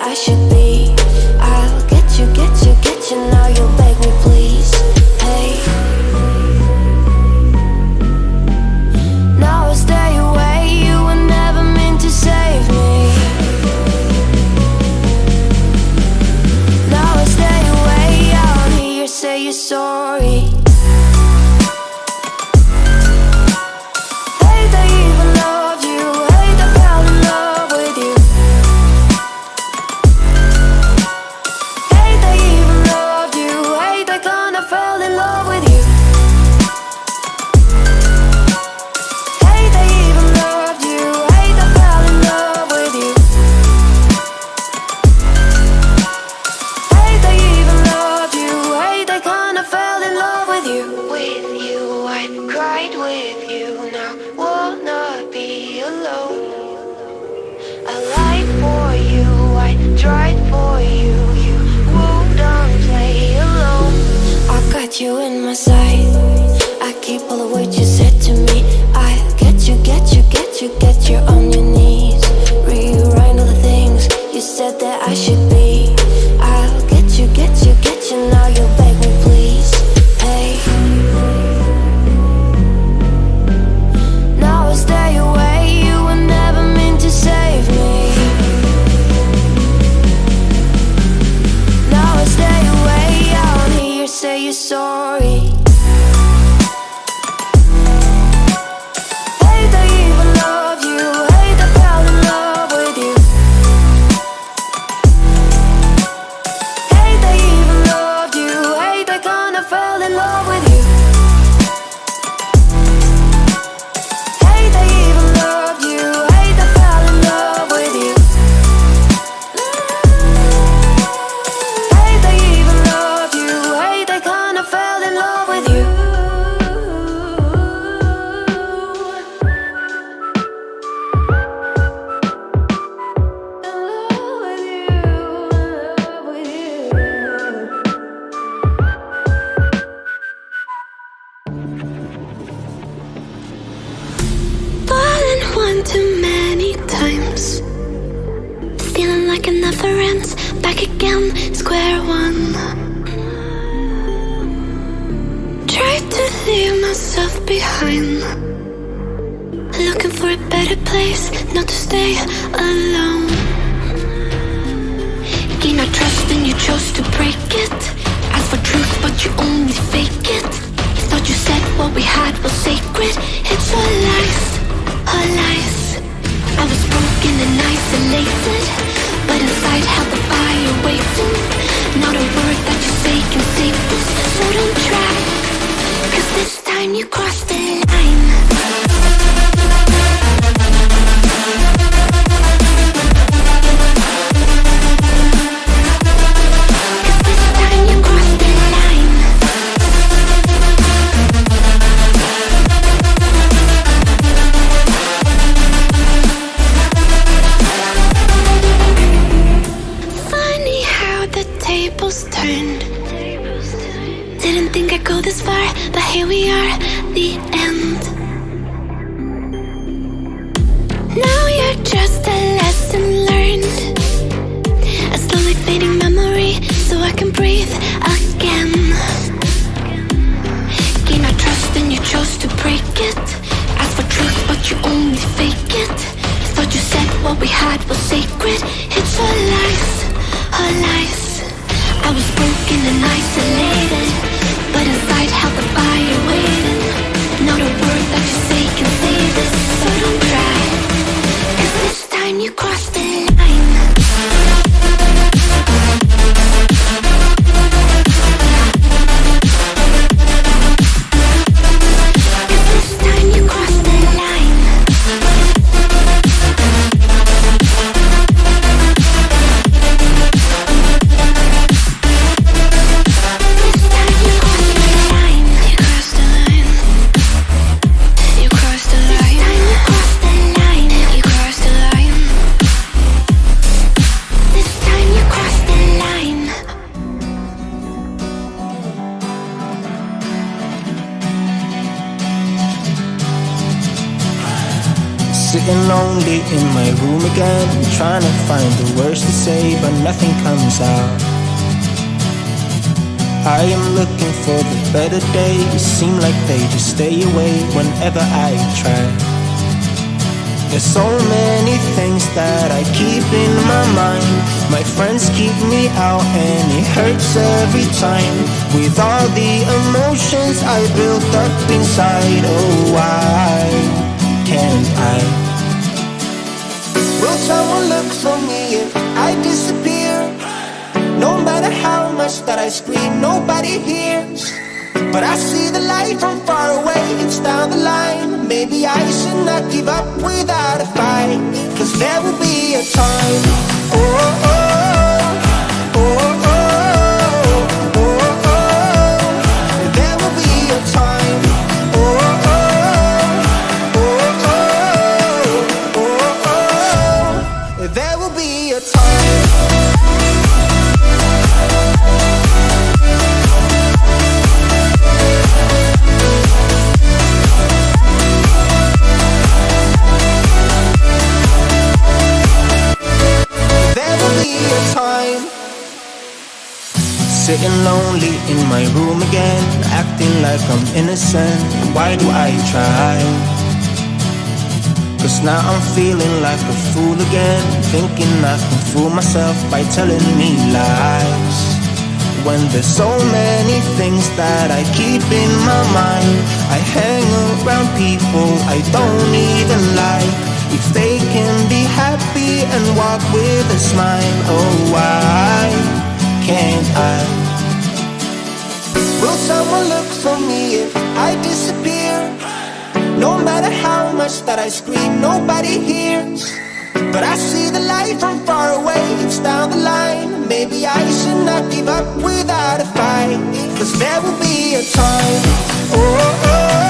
I should be. I'll get you, now you'll beg me please. Hey, now I stay away, you were never meant to save me. Now I stay away, I don't hear you say you're sorry. You in my sight, I keep all the words you said to me. I get you on your knees. Rewrite all the things you said that I should be. I'll get you, now you'll beg me please. Hey, now I stay away, you were never meant to save me. Now I stay away, I don't hear you say you're sorry. Hate I even love you, hate I fell in love with you. Hate I even loved you, hate I kinda fell in love with you. Hate I even loved you, hate I fell in love with you. Hate I even loved you, hate I kinda fell in love with you. Fallen one too many times, feeling like it never ends. Back again, square one. Tried to leave myself behind, looking for a better place, not to stay alone. Gain our trust and you chose to break it. Ask for truth but you only fake it. Thought you said what we had was sacred. It's all lies, all lies. I was broken and isolated, but inside held the fire waiting. Not a word that you say can save this, so don't try, 'cause this time you crossed the line. Didn't think I'd go this far, but here we are, the end. Now you're just a lesson learned, a slowly fading memory, so I can breathe again. Gain our trust and you chose to break it. Ask for truth but you only fake it. Thought you said what we had was sacred. It's all lies, all lies. I was broken and isolated, but inside held the fire waiting. Not a word that you say can save this, so don't try, 'cause this time you crossed the line. lonely in my room again, trying to find the words to say, but nothing comes out. I am looking for the better days, seem like they just stay away whenever I try. There's so many things that I keep in my mind. My friends keep me out and it hurts every time. With all the emotions I built up inside, oh why can't I? Will someone look for me if I disappear? No matter how much that I scream, nobody hears. But I see the light from far away, it's down the line. Maybe I should not give up without a fight, 'cause there will be a time. Oh, oh, oh, oh, oh, oh, oh. There will be a time. Oh, oh, oh, oh, oh, oh, oh. There will be a time. Sitting lonely in my room again, acting like I'm innocent. Why do I try? 'Cause now I'm feeling like a fool again, thinking I can fool myself by telling me lies. When there's so many things that I keep in my mind, I hang around people I don't even like. If they can be happy and walk with a smile, oh why can't I? Will someone look for me if I disappear? No matter how much that I scream, nobody hears. But I see the light from far away, it's down the line. Maybe I should not give up without a fight, 'cause there will be a time. Oh, oh, oh.